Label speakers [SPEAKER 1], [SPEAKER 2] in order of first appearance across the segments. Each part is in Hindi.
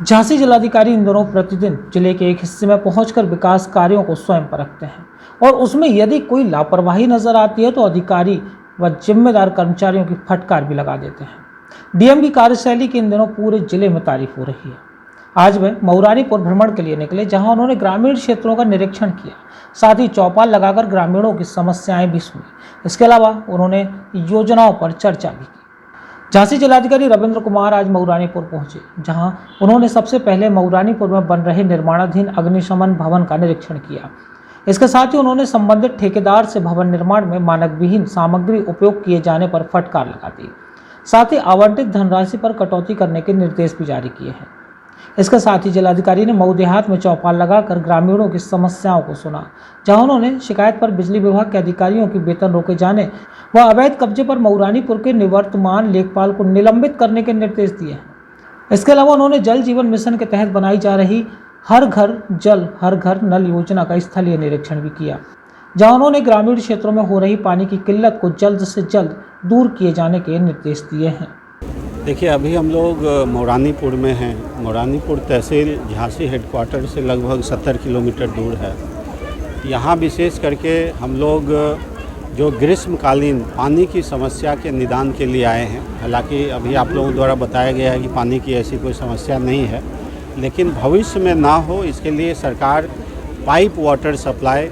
[SPEAKER 1] झांसी जिलाधिकारी इन दिनों प्रतिदिन जिले के एक हिस्से में पहुंचकर विकास कार्यों को स्वयं परखते हैं और उसमें यदि कोई लापरवाही नजर आती है तो अधिकारी व जिम्मेदार कर्मचारियों की फटकार भी लगा देते हैं। डीएम की कार्यशैली की इन दिनों पूरे जिले में तारीफ हो रही है। आज वे मऊरानीपुर भ्रमण के लिए निकले, जहां उन्होंने ग्रामीण क्षेत्रों का निरीक्षण किया, साथ ही चौपाल लगाकर ग्रामीणों की समस्याएं भी सुनी। इसके अलावा उन्होंने योजनाओं पर चर्चा भी की। झांसी जिलाधिकारी रविंद्र कुमार आज मऊरानीपुर पहुंचे, जहां उन्होंने सबसे पहले मऊरानीपुर में बन रहे निर्माणाधीन अग्निशमन भवन का निरीक्षण किया। इसके साथ ही उन्होंने संबंधित ठेकेदार से भवन निर्माण में मानक विहीन सामग्री उपयोग किए जाने पर फटकार लगा दी। साथ ही आवंटित धनराशि पर कटौती करने के निर्देश भी जारी किए हैं। इसके साथ ही जिलाधिकारी ने मऊ देहात में चौपाल लगाकर ग्रामीणों की समस्याओं को सुना, जहां उन्होंने शिकायत पर बिजली विभाग के अधिकारियों की वेतन रोके जाने व अवैध कब्जे पर मऊरानीपुर के निवर्तमान लेखपाल को निलंबित करने के निर्देश दिए हैं। इसके अलावा उन्होंने जल जीवन मिशन के तहत बनाई जा रही हर घर जल हर घर नल योजना का स्थलीय निरीक्षण भी किया, जहां उन्होंने ग्रामीण क्षेत्रों में हो रही पानी की किल्लत को जल्द से जल्द दूर किए जाने के निर्देश दिए हैं।
[SPEAKER 2] देखिए, अभी हम लोग मऊरानीपुर में हैं। मऊरानीपुर तहसील झांसी हेडक्वार्टर से लगभग 70 किलोमीटर दूर है। यहाँ विशेष करके हम लोग जो ग्रीष्मकालीन पानी की समस्या के निदान के लिए आए हैं। हालांकि अभी आप लोगों द्वारा बताया गया है कि पानी की ऐसी कोई समस्या नहीं है, लेकिन भविष्य में ना हो इसके लिए सरकार पाइप वाटर सप्लाई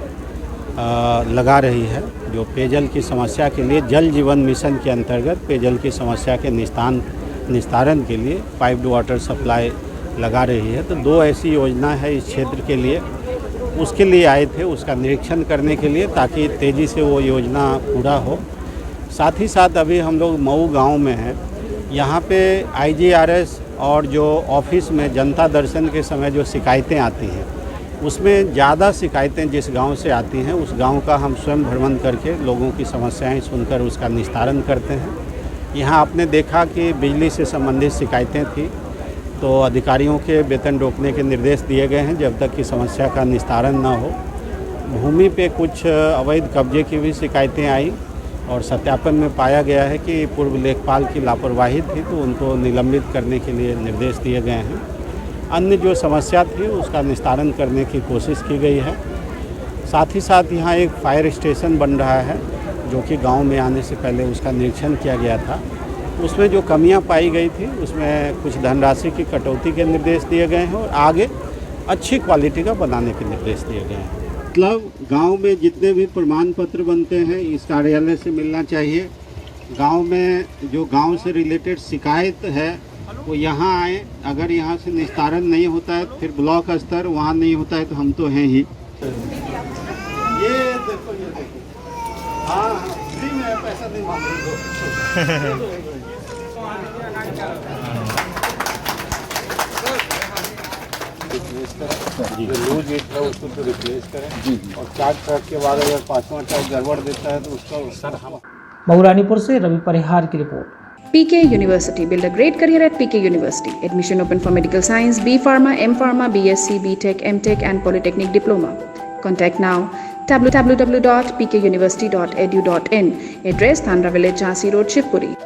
[SPEAKER 2] लगा रही है। जो पेयजल की समस्या के लिए जल जीवन मिशन के अंतर्गत पेयजल की समस्या के निस्तारण के लिए पाइप्ड वाटर सप्लाई लगा रही है। तो 2 ऐसी योजना है इस क्षेत्र के लिए, उसके लिए आए थे, उसका निरीक्षण करने के लिए, ताकि तेज़ी से वो योजना पूरा हो। साथ ही साथ अभी हम लोग मऊ गांव में हैं। यहाँ पे IGRS और जो ऑफिस में जनता दर्शन के समय जो शिकायतें आती हैं, उसमें ज़्यादा शिकायतें जिस गांव से आती हैं उस गांव का हम स्वयं भ्रमण करके लोगों की समस्याएं सुनकर उसका निस्तारण करते हैं। यहाँ आपने देखा कि बिजली से संबंधित शिकायतें थी, तो अधिकारियों के वेतन रोकने के निर्देश दिए गए हैं जब तक कि समस्या का निस्तारण न हो। भूमि पे कुछ अवैध कब्जे की भी शिकायतें आई और सत्यापन में पाया गया है कि पूर्व लेखपाल की लापरवाही थी, तो उनको निलंबित करने के लिए निर्देश दिए गए हैं। अन्य जो समस्या थी उसका निस्तारण करने की कोशिश की गई है। साथ ही साथ यहाँ एक फायर स्टेशन बन रहा है, जो कि गांव में आने से पहले उसका निरीक्षण किया गया था। उसमें जो कमियां पाई गई थी उसमें कुछ धनराशि की कटौती के निर्देश दिए गए हैं और आगे अच्छी क्वालिटी का बनाने के निर्देश दिए गए हैं। मतलब गांव में जितने भी प्रमाण पत्र बनते हैं इस कार्यालय से मिलना चाहिए। गांव में जो गांव से रिलेटेड शिकायत है वो यहाँ आए। अगर यहाँ से निस्तारण नहीं होता है फिर ब्लॉक स्तर, वहाँ नहीं होता है तो हम तो हैं ही। ये देखो, ये देखो, हाँ फ्री में पैसा नहीं मांग रहे। लूज ईट है उसको तो रिप्लेस करें और 4 ट्रक के बाद अगर 5वां ट्रक गड़बड़ देता है तो उसका सर हम।
[SPEAKER 1] मऊरानीपुर से रवि परिहार की report.
[SPEAKER 3] PK University. Build a great career at PK University. Admission open for medical science, B Pharma, M Pharma, BSc, BTech, MTech and Polytechnic Diploma. Contact now www.pkuniversity.edu.in. Address Thandra Village, Jhansi Road, Shivpuri.